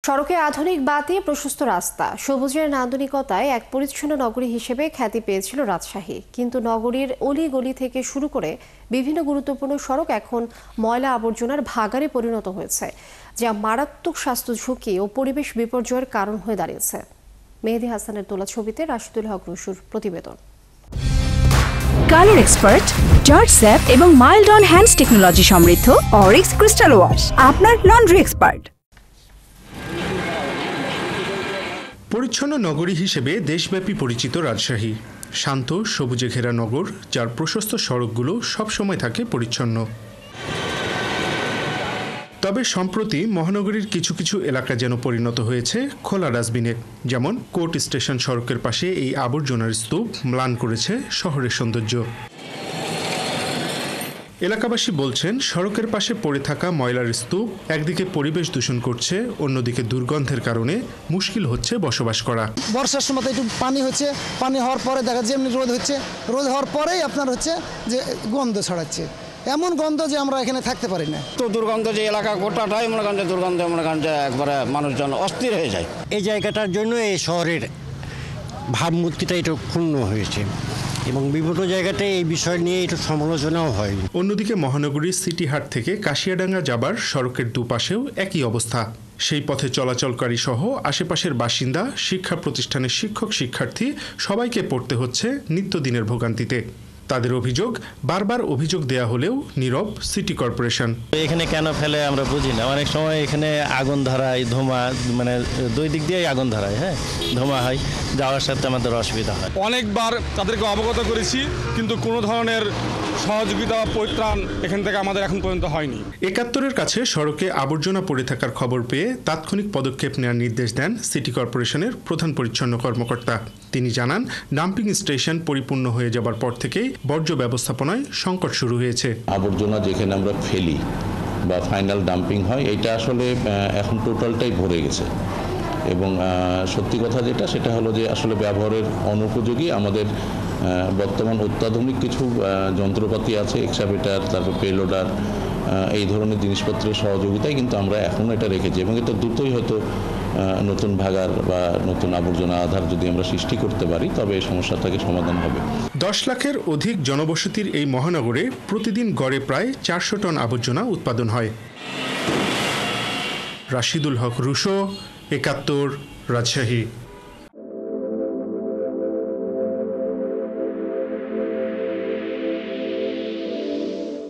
সড়কে আধুনিক বাতি, প্রশস্ত রাস্তা, সবুজের নান্দনিকতায় এক পরিচ্ছন্ন নগরী হিসেবে খ্যাতি পেয়েছিল রাজশাহী। কিন্তু নগরীর অলিগলি থেকে শুরু করে বিভিন্ন গুরুত্বপূর্ণ সড়ক এখন ময়লা আবর্জনার ভাগাড়ে পরিণত হয়েছে, যা মারাত্মক স্বাস্থ্য ঝুঁকি ও পরিবেশ বিপর্যয়ের কারণ হয়ে দাঁড়িয়েছে। মেহেদী হাসানের তোলা ছবিতে রাশিদুল হক রুশুর প্রতিবেদন। কালার এক্সপার্ট, জর্জ স্যাপ এবং মাইল্ড অন হ্যান্ডস টেকনোলজি সমৃদ্ধ অরিক্স ক্রিস্টাল ওয়াশ আপনার লন্ড্রি এক্সপার্ট। পরিচ্ছন্ন নগরী হিসেবে দেশব্যাপী পরিচিত রাজশাহী শান্ত সবুজে ঘেরা নগর, যার প্রশস্ত সড়কগুলো সবসময় থাকে পরিচ্ছন্ন। তবে সম্প্রতি মহানগরীর কিছু কিছু এলাকা যেন পরিণত হয়েছে খোলা ডাস্টবিনে। যেমন কোর্ট স্টেশন সড়কের পাশে এই আবর্জনার স্তূপ ম্লান করেছে শহরের সৌন্দর্য। এলাকাবাসী বলছেন, সড়কের পাশে পড়ে থাকা ময়লার স্তূপ একদিকে পরিবেশ দূষণ করছে, অন্যদিকে দুর্গন্ধের কারণে মুশকিল হচ্ছে বসবাস করা। বর্ষার সময় একটু পানি হচ্ছে, পানি হওয়ার পরে দেখা যায় এমনি রোদ হচ্ছে, রোদ হওয়ার পরেই আপনার হচ্ছে যে গন্ধ ছড়াচ্ছে, এমন গন্ধ যে আমরা এখানে থাকতে পারি না। তো দুর্গন্ধ যে এলাকা গোটাটাই মনে করেন যে দুর্গন্ধে মনে করেন যে একবারে মানুষজন অস্থির হয়ে যায়। এই জায়গাটার জন্য এই শহরের ভাবমূর্তিটা একটু ক্ষুণ্ণ হয়েছে এবং বিভিন্ন জায়গাতে এই বিষয় নিয়ে একটু সমালোচনাও হয়। অন্যদিকে মহানগরীর সিটি হাট থেকে কাশিয়াডাঙ্গা যাবার সড়কের দুপাশেও একই অবস্থা। সেই পথে চলাচলকারী সহ আশেপাশের বাসিন্দা, শিক্ষা প্রতিষ্ঠানের শিক্ষক শিক্ষার্থী সবাইকে পড়তে হচ্ছে নিত্যদিনের ভোগান্তিতে। তাদের অভিযোগ, বারবার অভিযোগ দেয়া হলেও নীরব সিটি কর্পোরেশন। এখানে কেন ফেলে আমরা বুঝি না। অনেক সময় এখানে আগুন ধরায়, ধোঁয়া, মানে দুই দিক দিয়ে আগুন ধরায়, ধোঁয়া হয়, যাওয়ার সাথে আমাদের অসুবিধা হয়। অনেকবার তাদেরকে অবগত করেছি, কিন্তু কোনো ধরনের সহযোগিতা বা পরিত্রাণ এখান থেকে আমাদের এখন পর্যন্ত হয়নি। ৭১-এর কাছে সড়কে আবর্জনা পড়ে থাকার খবর পেয়ে তাৎক্ষণিক পদক্ষেপ নেওয়ার নির্দেশ দেন সিটি কর্পোরেশনের প্রধান পরিচ্ছন্ন কর্মকর্তা। তিনি জানান, ডাম্পিং স্টেশন পরিপূর্ণ হয়ে যাবার পর থেকেই বর্জ্য ব্যবস্থাপনায় সংকট শুরু হয়েছে। আবর্জনা যেখানে আমরা ফেলি বা ফাইনাল ডাম্পিং হয়, এটা আসলে এখন টোটালটাই ভরে গেছে এবং সত্যি কথা যেটা সেটা হলো যে আসলে ব্যবহারের অনুপযোগী আমাদের বর্তমান অত্যাধুনিক কিছু যন্ত্রপাতি আছে, এক্সকাভেটর, তারপর পেলোডার, এই ধরনের জিনিসপত্রের সহযোগিতায় কিন্তু আমরা এখনও এটা রেখেছি এবং এটা দ্রুতই হয়তো নতুন ভাগার বা নতুন আবর্জনা আধার যদি আমরা সৃষ্টি করতে পারি, তবে এই সমস্যা থেকে সমাধান হবে। 10 লাখের অধিক জনবসতির এই মহানগরে প্রতিদিন গড়ে প্রায় 400 টন আবর্জনা উৎপাদন হয়। রাশিদুল হক রুশো, ৭১, রাজশাহী।